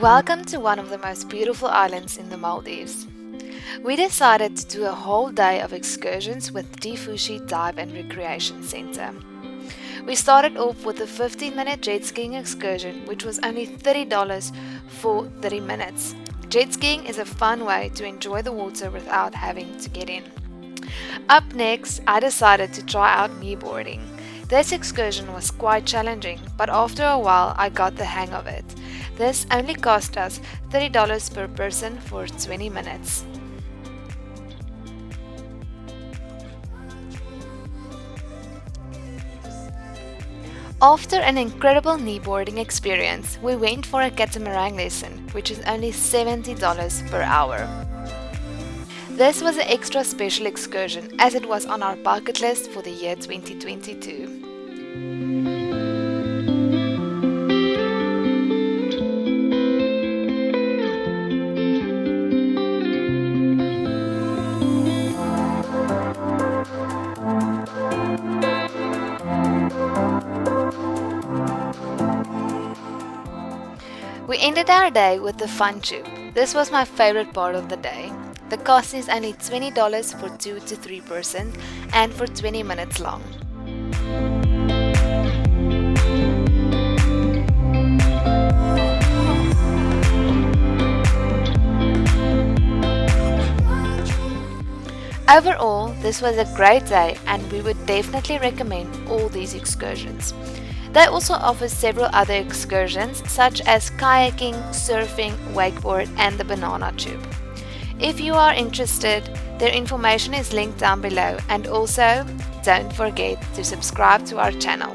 Welcome to one of the most beautiful islands in the Maldives. We decided to do a whole day of excursions with Tifushi Dive and Recreation Center. We started off with a 15-minute jet skiing excursion, which was only $30 for 30 minutes. Jet skiing is a fun way to enjoy the water without having to get in. Up next, I decided to try out kneeboarding. This excursion was quite challenging, but after a while I got the hang of it. This only cost us $30 per person for 20 minutes. After an incredible kneeboarding experience, we went for a catamaran lesson, which is only $70 per hour. This was an extra special excursion as it was on our bucket list for the year 2022. We ended our day with the fun tube. This was my favorite part of the day. The cost is only $20 for 2 to 3 persons and for 20 minutes long. Overall, this was a great day and we would definitely recommend all these excursions. They also offer several other excursions such as kayaking, surfing, wakeboard and the banana tube. If you are interested, their information is linked down below, and also don't forget to subscribe to our channel.